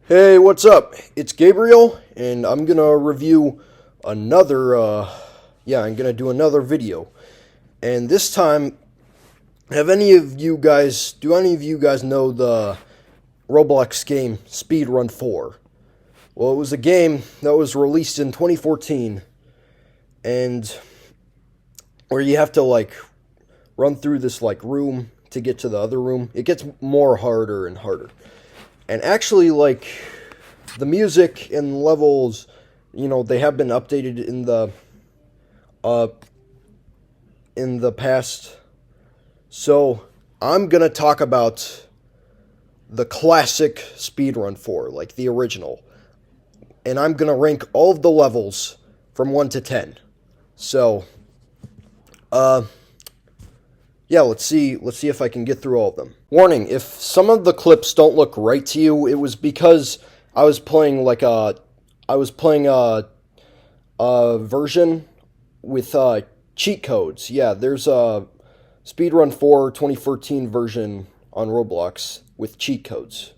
Hey, what's up? It's Gabriel, and I'm gonna review another, I'm gonna do another video. And this time, do any of you guys know the Roblox game Speedrun 4? Well, it was a game that was released in 2014, and where you have to, run through this, room to get to the other room. It gets more harder and harder. And actually, the music and levels, they have been updated in the past. So, I'm going to talk about the classic Speedrun 4, like the original. And I'm going to rank all of the levels from 1 to 10. So, yeah, let's see if I can get through all of them. Warning, if some of the clips don't look right to you, it was because I was playing a version with cheat codes. Yeah, there's a Speedrun 4 2014 version on Roblox with cheat codes.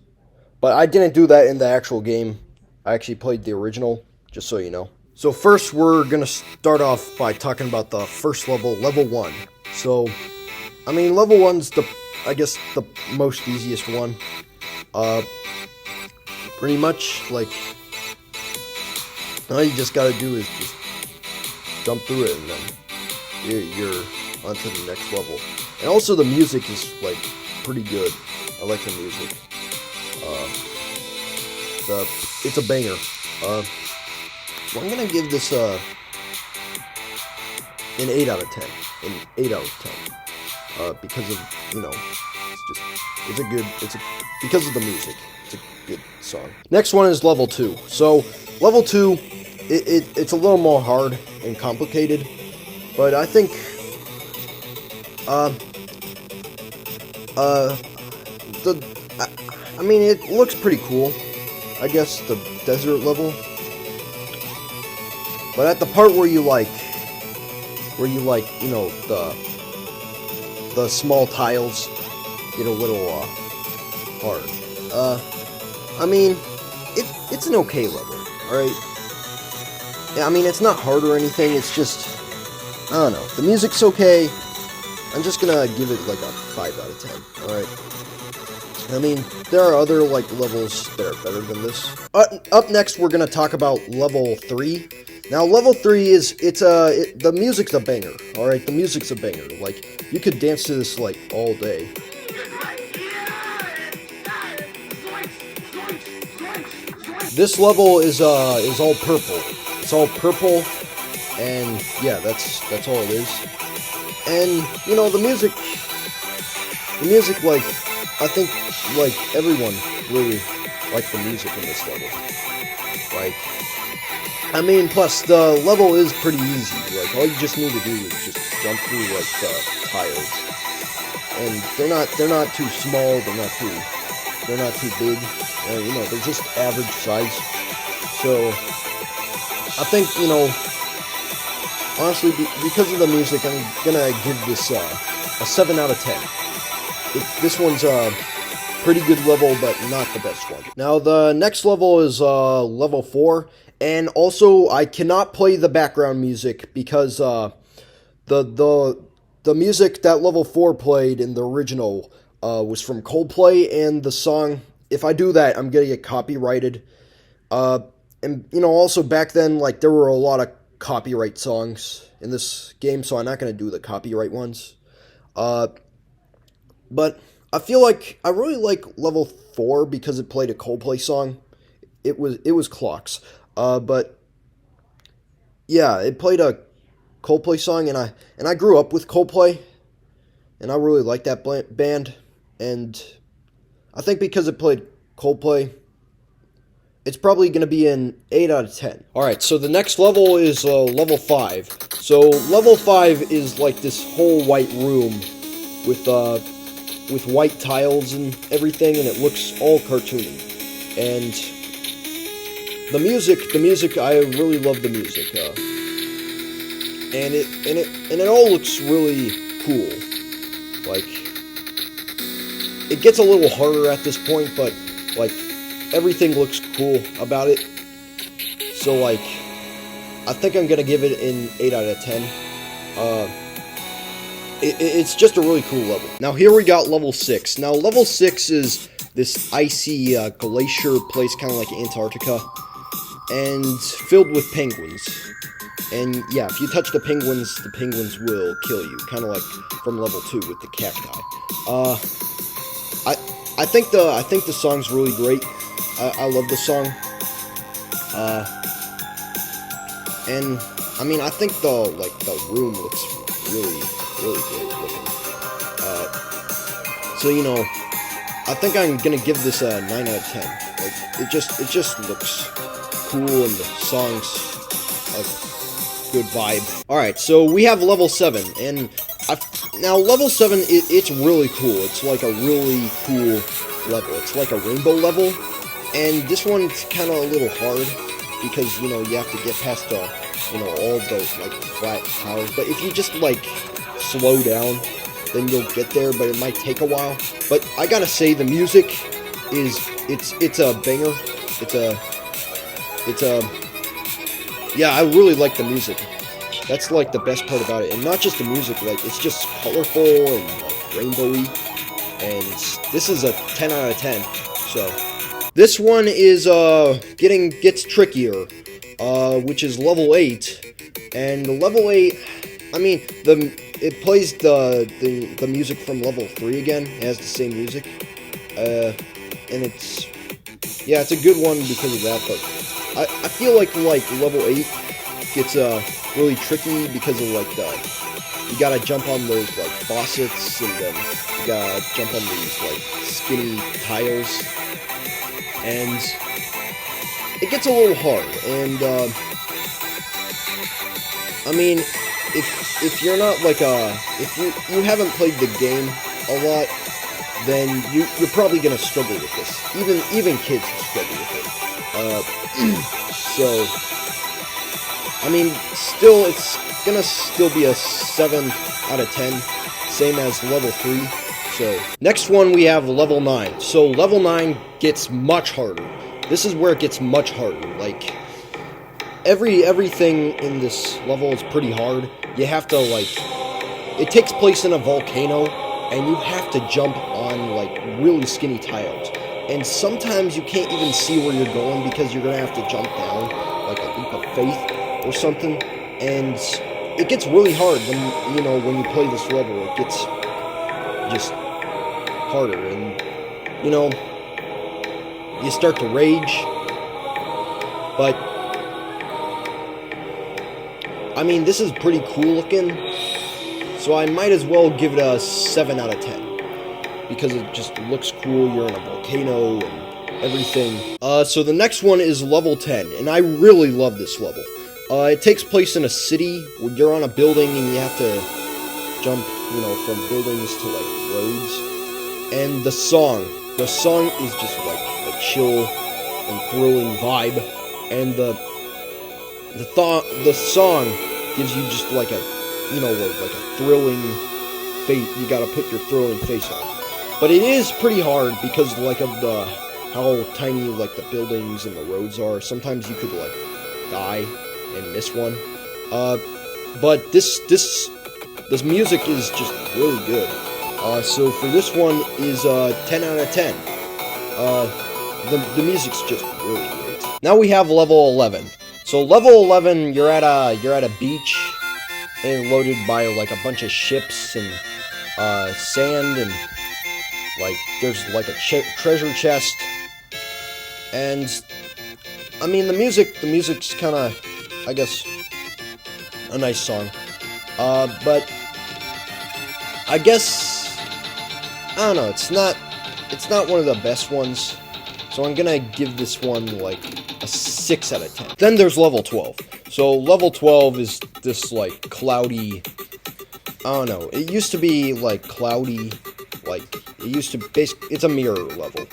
But I didn't do that in the actual game. I actually played the original, just so you know. So first we're going to start off by talking about the first level, level 1. So level 1's the most easiest one. Pretty much, all you just gotta do is just jump through it, and then you're onto the next level. And also the music is, pretty good. I like the music. It's a banger. So I'm gonna give this, an 8 out of 10. An 8 out of 10. Because of, because of the music. It's a good song. Next one is level 2. So, level 2, it's a little more hard and complicated, but I think, it looks pretty cool. I guess the desert level. But at the part where the small tiles get a little hard. It's an okay level, alright? Yeah, it's not hard or anything, it's just, I don't know. The music's okay. I'm just gonna give it a 5 out of 10, alright? There are other levels that are better than this. Up next, we're gonna talk about level 3. Now, level 3 is, the music's a banger, alright? The music's a banger. You could dance to this, all day. This level is all purple. It's all purple, and, yeah, that's all it is. And, the music, I think, everyone really liked the music in this level. Plus the level is pretty easy. All you just need to do is just jump through the tiles, and they're not too small. They're not too big. They're just average size. So I think honestly, because of the music, I'm gonna give this a 7 out of 10. This one's a pretty good level, but not the best one. Now the next level is level 4. And also, I cannot play the background music because the music that level 4 played in the original was from Coldplay, and the song, if I do that, I'm gonna get copyrighted. And also back then, there were a lot of copyright songs in this game, so I'm not gonna do the copyright ones. But I feel like I really like level 4 because it played a Coldplay song. It was Clocks. But yeah, it played a Coldplay song, and I grew up with Coldplay, and I really like that band, and I think because it played Coldplay, it's probably going to be an 8 out of 10. Alright, so the next level is level 5. So level 5 is this whole white room with white tiles and everything, and it looks all cartoony. And the music, I really love the music, and it all looks really cool. It gets a little harder at this point, but everything looks cool about it. So like, I think I'm gonna give it an 8 out of 10. It's just a really cool level. Now here we got level 6. Now level 6 is this icy glacier place, kind of like Antarctica, and filled with penguins. And yeah, if you touch the penguins will kill you, kind of like from level 2 with the cacti. I think the song's really great. I love the song. And I mean, I think the room looks really good looking. So you know, I think I'm gonna give this a 9 out of 10. Like it just looks cool, and the song's a good vibe. All right, so we have level 7, and now level 7 it's really cool. It's like a really cool level. It's like a rainbow level, and this one's kind of a little hard because you know you have to get past all those like flat towers. But if you just like slow down, then you'll get there. But it might take a while. But I gotta say, the music it's a banger. Yeah, I really like the music. That's like the best part about it, and not just the music. Like it's just colorful and like rainbowy. And this is a 10 out of 10. So this one is gets trickier, which is level 8. And level 8, I mean it plays the music from level 3 again. It has the same music, and it's a good one because of that. But I feel like level 8 gets really tricky because of like you gotta jump on those like faucets, and then you gotta jump on these like skinny tiles, and it gets a little hard. And I mean, if you're not like if you haven't played the game a lot, then you're probably gonna struggle with this. Even kids struggle with it. So I mean, still, it's gonna still be a 7 out of 10, same as level 3. So next one we have level 9. So level 9 gets much harder. This is where it gets much harder. Like everything in this level is pretty hard. You have to it takes place in a volcano, and you have to jump on like really skinny tiles. And sometimes you can't even see where you're going because you're gonna have to jump down like a leap of faith or something. And it gets really hard when you play this level. It gets just harder, and you start to rage. But I mean, this is pretty cool looking, so I might as well give it a 7 out of 10 because it just looks cool. You're in a volcano and everything. So the next one is level 10, and I really love this level. It takes place in a city where you're on a building and you have to jump, from buildings to like roads. And the song is just like a chill and thrilling vibe. And the song gives you just like a thrilling face. You gotta put your thrilling face on. But it is pretty hard because of how tiny like the buildings and the roads are. Sometimes you could like die and miss one. But this music is just really good. So for this one is 10 out of 10. The music's just really great. Now we have level 11. So level 11, you're at a beach and loaded by like a bunch of ships and sand, and like there's like a treasure chest. And I mean, the music's kind of, I guess, a nice song. But I guess, I don't know, it's not one of the best ones. So I'm gonna give this one like a 6 out of 10. Then there's level 12. So level 12 is this like cloudy, I don't know, it used to be like cloudy, like it used to it's a mirror level.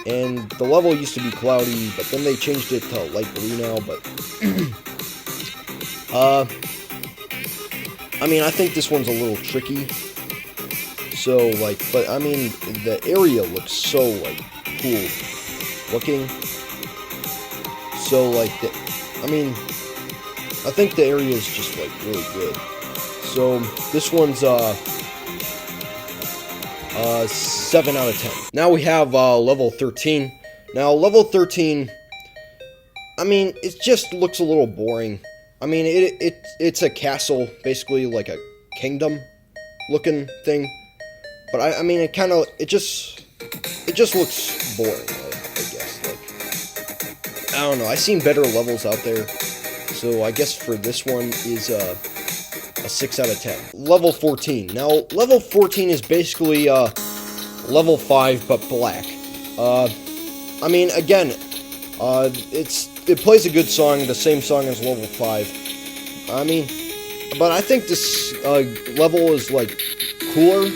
And the level used to be cloudy, but then they changed it to light blue now. But I mean, I think this one's a little tricky. So like, but I mean, the area looks so like cool looking. So like, I think the area is just like really good. So this one's 7 out of 10. Now we have level 13. Now level 13, I mean, it just looks a little boring. I mean, it's a castle, basically like a kingdom looking thing. But I mean, it just looks boring, I guess. Like, I don't know. I've seen better levels out there. So I guess for this one is a 6 out of 10. Level 14. Now, level 14 is basically level 5 but black. I mean, again, it plays a good song, the same song as level 5. I mean, but I think this level is like cooler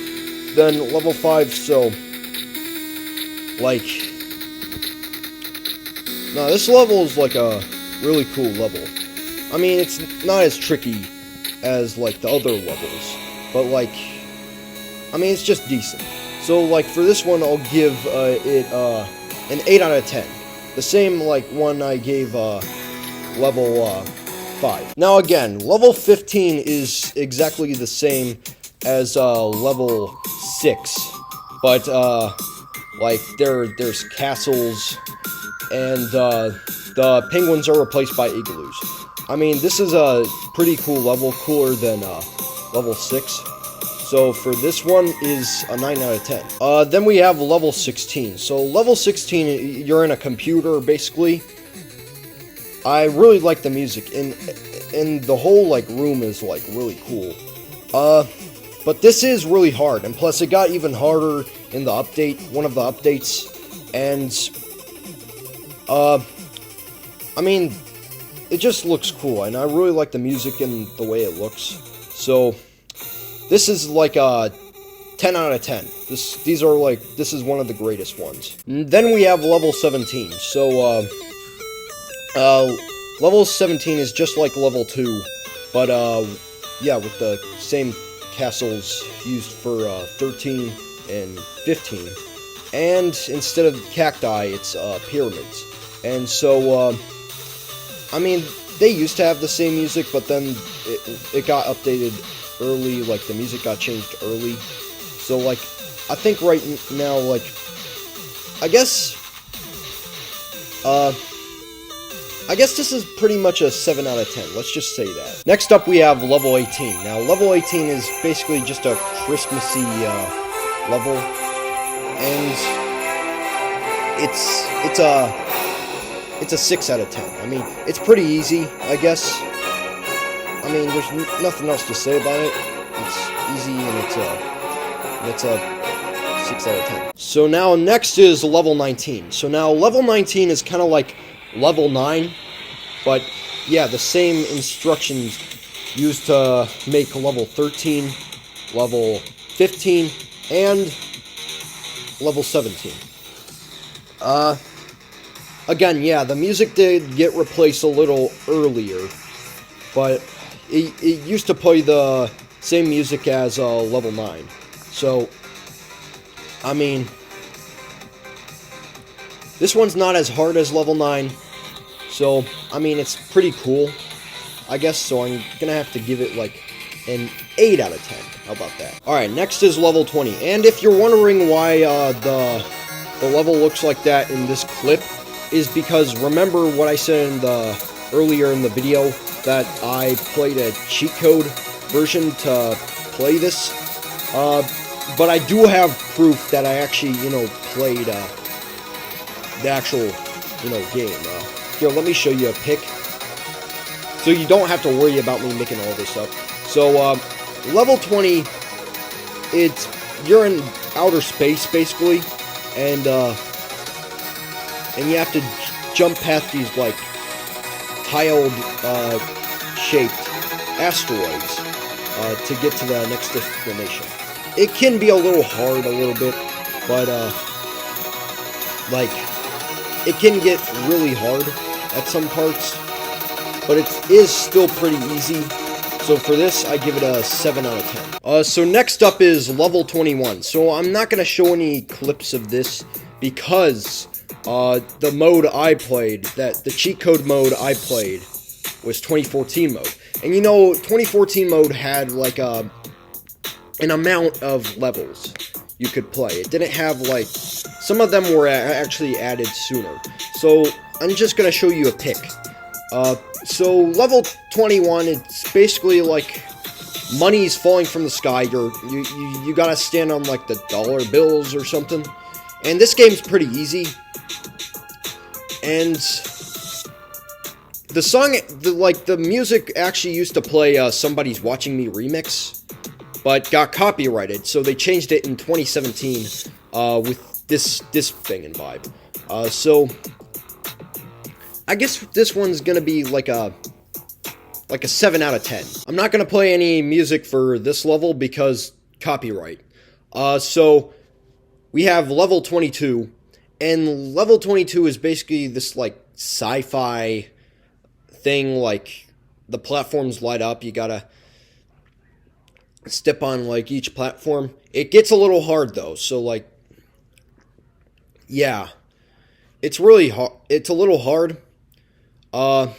than level 5, so like, no, this level is like a really cool level. I mean, it's not as tricky as like the other levels, but like, I mean, it's just decent. So like for this one, I'll give it an 8 out of 10. The same like one I gave level 5. Now again, level 15 is exactly the same as level 6, but like there's castles, and the penguins are replaced by igloos. I mean, this is a pretty cool level, cooler than level 6. So for this one is a 9 out of 10. Then we have level 16. So level 16, you're in a computer, basically. I really like the music, and the whole like room is like really cool. But this is really hard, and plus it got even harder in the update, one of the updates, and I mean, it just looks cool, and I really like the music and the way it looks. So this is like a 10 out of 10. This is one of the greatest ones. And then we have level 17. So level 17 is just like level 2, but yeah, with the same castles used for 13 and 15. And instead of cacti, it's pyramids. And so I mean, they used to have the same music, but then it got updated early, like the music got changed early. So like, I think right now, like, I guess this is pretty much a 7 out of 10, let's just say that. Next up we have level 18. Now level 18 is basically just a Christmassy level, and it's a 6 out of 10. I mean, it's pretty easy, I guess. I mean, there's nothing else to say about it. It's easy, and it's a 6 out of 10. So now next is level 19. So now level 19 is kind of like level 9, but yeah, the same instructions used to make level 13, level 15, and level 17. Again, yeah, the music did get replaced a little earlier, but it used to play the same music as level 9. So, I mean, this one's not as hard as level 9, so, I mean, it's pretty cool, I guess, so I'm gonna have to give it, like, an 8 out of 10. How about that? Alright, next is level 20, and if you're wondering why the level looks like that in this clip, is because remember what I said earlier in the video, that I played a cheat code version to play this, but I do have proof that I actually, played the actual, game. Here, let me show you a pic, so you don't have to worry about me making all this up. So, level 20, you're in outer space, basically, and you have to jump past these, like, tiled, shaped asteroids, to get to the next destination. It can be a little hard, a little bit, but, like, it can get really hard at some parts, but it is still pretty easy. So for this, I give it a 7 out of 10. So next up is level 21. So I'm not going to show any clips of this because the mode I played, the cheat code mode I played, was 2014 mode. And you know, 2014 mode had like an amount of levels you could play. It didn't have like, some of them were actually added sooner. So I'm just gonna show you a pick. So level 21, it's basically like money's falling from the sky. You gotta stand on like the dollar bills or something. And this game's pretty easy. And the song, the music actually used to play Somebody's Watching Me remix, but got copyrighted, so they changed it in 2017 with this thing and vibe. So I guess this one's gonna be like a 7 out of 10. I'm not gonna play any music for this level because copyright. So we have level 22, and level 22 is basically this like sci-fi thing, like the platforms light up, you gotta step on like each platform. It gets a little hard though, so like, yeah, it's really hard. It's a little hard. I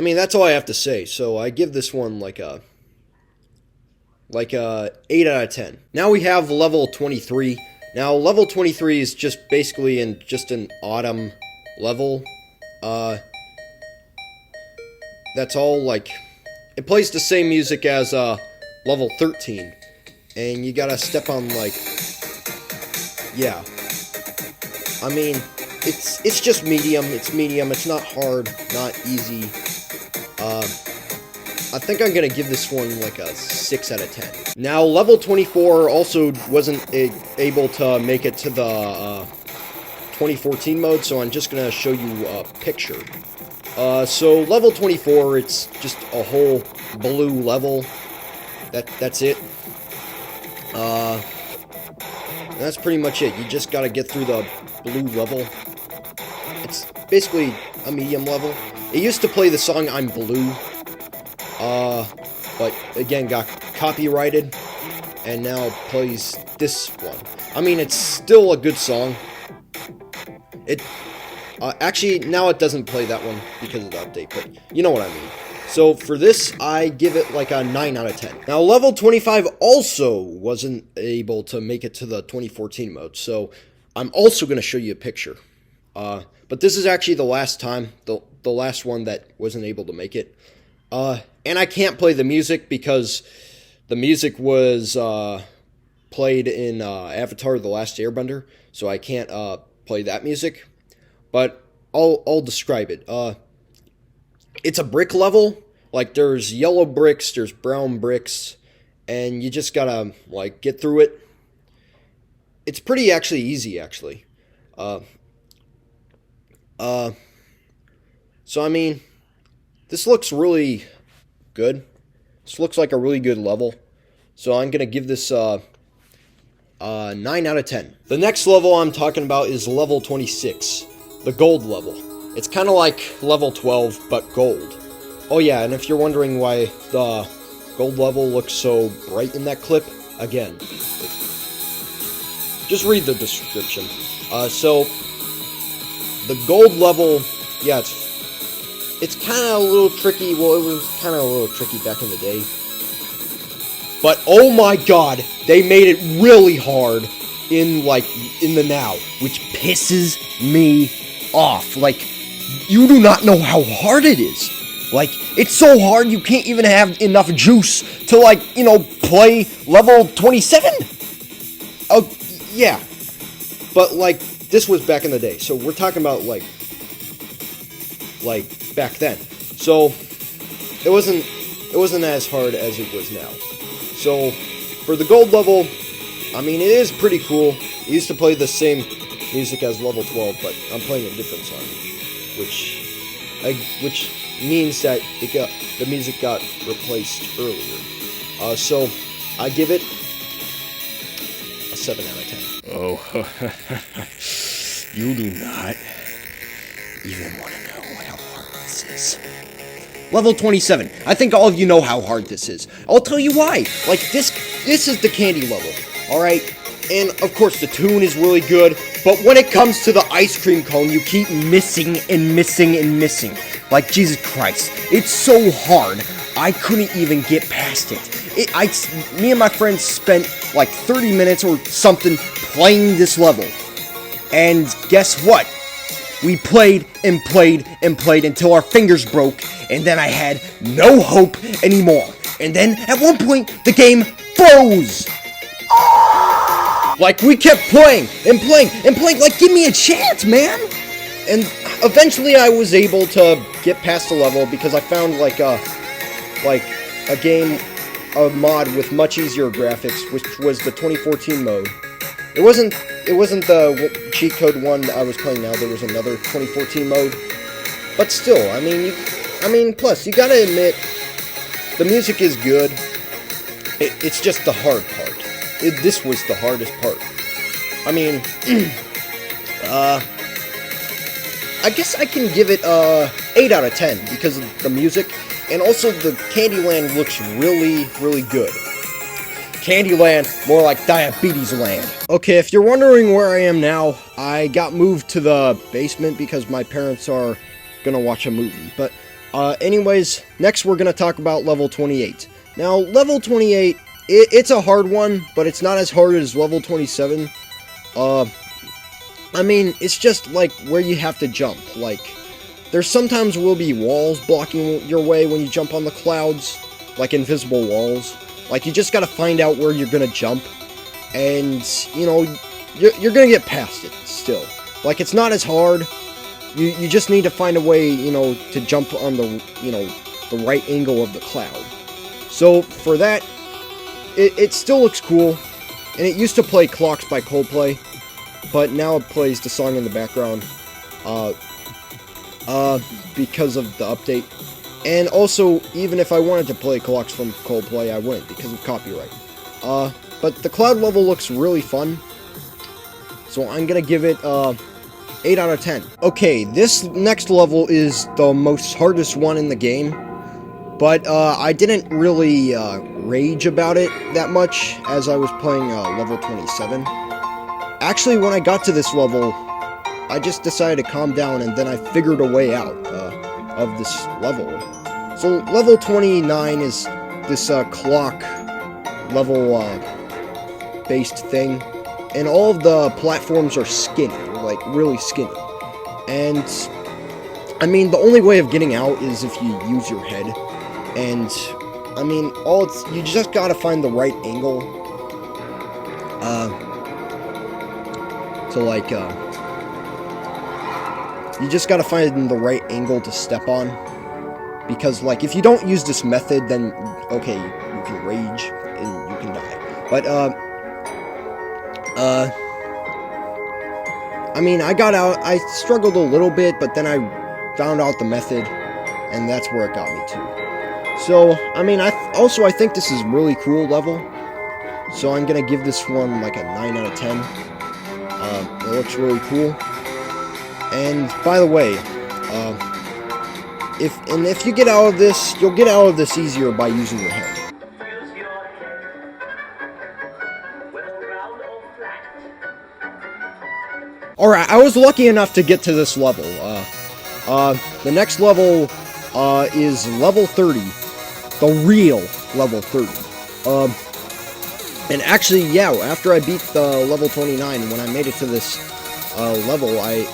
mean, that's all I have to say. So I give this one like a 8 out of 10. Now we have level 23. Now level 23 is just basically just an autumn level. That's all. Like, it plays the same music as level 13, and you gotta step on like, yeah. I mean, it's just medium. It's medium. It's not hard, not easy. I think I'm gonna give this one like a 6 out of 10. Now, level 24 also wasn't able to make it to the 2014 mode, so I'm just gonna show you a picture. So level 24, it's just a whole blue level. That's it. That's pretty much it. You just gotta get through the blue level. It's basically a medium level. It used to play the song I'm Blue, but again got copyrighted, and now plays this one. I mean, it's still a good song. It actually, now it doesn't play that one because of the update, but you know what I mean. So for this, I give it like a 9 out of 10. Now, level 25 also wasn't able to make it to the 2014 mode, so I'm also going to show you a picture. But this is actually the last time, the last one that wasn't able to make it. And I can't play the music because the music was played in Avatar: The Last Airbender, so I can't play that music. But I'll describe it. It's a brick level. Like, there's yellow bricks, there's brown bricks, and you just gotta like get through it. It's pretty actually easy, actually. So I mean, this looks really good. This looks like a really good level. So I'm gonna give this 9 out of 10. The next level I'm talking about is level 26, the gold level. It's kind of like level 12, but gold. Oh yeah, and if you're wondering why the gold level looks so bright in that clip, again, just read the description. So the gold level, yeah, it's kind of a little tricky. Well, it was kind of a little tricky back in the day. But oh my god, they made it really hard in the now, which pisses me off. Like, you do not know how hard it is. Like, it's so hard you can't even have enough juice to, like, you know, play level 27. Oh, yeah. But, like, this was back in the day. So we're talking about, like back then. So it wasn't as hard as it was now. So for the gold level, I mean, it is pretty cool. It used to play the same music as level 12, but I'm playing a different song, which means that the music got replaced earlier. So I give it a 7 out of 10. Oh, you do not even want to know how hard this is. Level 27. I think all of you know how hard this is. I'll tell you why. Like, this is the candy level. Alright? And of course the tune is really good, but when it comes to the ice cream cone, you keep missing and missing and missing. Like, Jesus Christ, it's so hard, I couldn't even get past it. Me and my friends spent like 30 minutes or something playing this level. And guess what? We played and played and played until our fingers broke, and then I had no hope anymore. And then at one point, the game froze. Like, we kept playing and playing and playing, like, give me a chance, man! And eventually I was able to get past the level because I found like a mod with much easier graphics, which was the 2014 mode. It wasn't the cheat code one I was playing now. There was another 2014 mode, but still, I mean, plus you gotta admit, the music is good. It's just the hard part. This was the hardest part. I mean, I guess I can give it 8 out of 10 because of the music, and also the Candyland looks really, really good. Candyland, more like Diabetes Land. Okay, if you're wondering where I am now, I got moved to the basement because my parents are gonna watch a movie. But anyways, next we're gonna talk about level 28. Now, level 28, it's a hard one, but it's not as hard as level 27. I mean, it's just like where you have to jump. Like, there sometimes will be walls blocking your way when you jump on the clouds, like invisible walls. Like, you just gotta find out where you're gonna jump, and, you know, you're gonna get past it still. Like, it's not as hard. You just need to find a way, you know, to jump on the, you know, the right angle of the cloud. So, for that, it still looks cool, and it used to play Clocks by Coldplay, but now it plays the song in the background, because of the update. And also, even if I wanted to play Clocks from Coldplay, I wouldn't, because of copyright. But the cloud level looks really fun, so I'm gonna give it, 8 out of 10. Okay, this next level is the most hardest one in the game, but, I didn't really, rage about it that much as I was playing, level 27. Actually, when I got to this level, I just decided to calm down, and then I figured a way out, of this level. So, level 29 is this, clock level, based thing, and all of the platforms are skinny, like, really skinny. And, I mean, the only way of getting out is if you use your head, and, I mean, you just gotta find the right angle, you just gotta find the right angle to step on, because, like, if you don't use this method, then, okay, you can rage, and you can die. But, I mean, I got out, I struggled a little bit, but then I found out the method, and that's where it got me to. So, I mean, I think this is a really cool level, so I'm gonna give this one, like, a 9 out of 10. It looks really cool. And, by the way, if you get out of this, you'll get out of this easier by using your head. Alright, I was lucky enough to get to this level. The next level, is level 30. The real level 30. And actually, yeah, after I beat the level 29, when I made it to this, level, I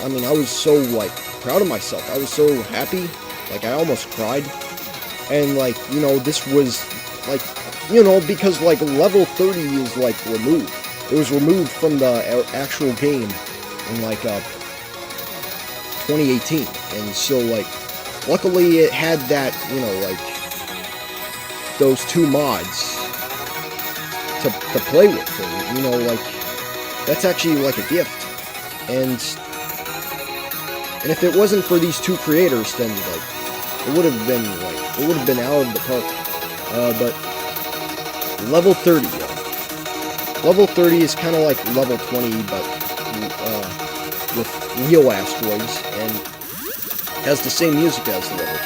mean, I was so, like, proud of myself. I was so happy. Like, I almost cried. And, like, you know, this was, like, you know, because, like, level 30 is, like, removed. It was removed from the actual game in, like, 2018. And so, like, luckily it had that, you know, like, those 2 mods to play with. And, you know, like, that's actually, like, a gift. And if it wasn't for these 2 creators, then, like, it would have been out of the park. But level 30, level 30 is kind of like level 20, but with real asteroids, and has the same music as the level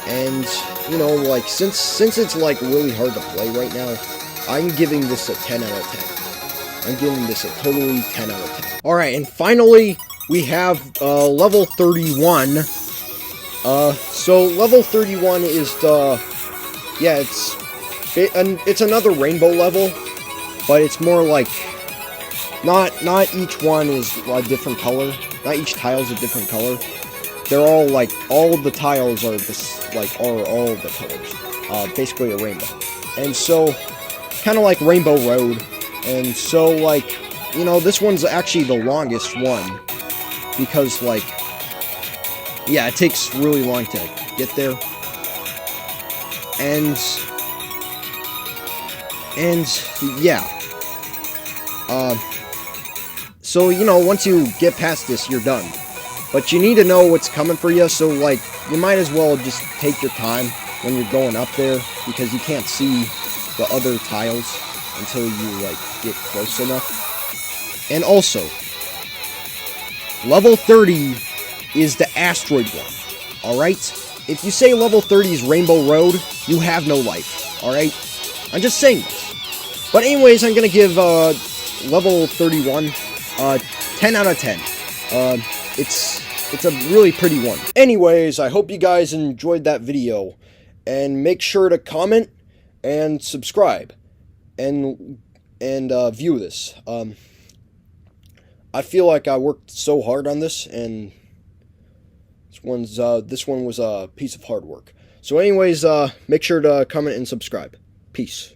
20. And, you know, like, since it's, like, really hard to play right now, I'm giving this a 10 out of 10. I'm giving this a totally 10 out of 10. Alright, and finally, we have level 31. So level 31 is the... Yeah, it's another rainbow level, but it's more like... Not each one is a different color. Not each tile is a different color. They're all like, all of the tiles are this, like, are all of the colors. Basically a rainbow. And so, kind of like Rainbow Road. And so, like, you know, this one's actually the longest one. Because, like, yeah, it takes really long to get there. And yeah. So, you know, once you get past this, you're done. But you need to know what's coming for you, so, like, you might as well just take your time when you're going up there, because you can't see the other tiles until you, like, get close enough. And also, level 30 is the asteroid one, alright? If you say level 30 is Rainbow Road, you have no life, alright? I'm just saying this. But anyways, I'm gonna give, level 31, 10 out of 10. It's a really pretty one. Anyways, I hope you guys enjoyed that video, and make sure to comment and subscribe and view this. I feel like I worked so hard on this, and this one was a piece of hard work. So anyways, make sure to comment and subscribe. Peace.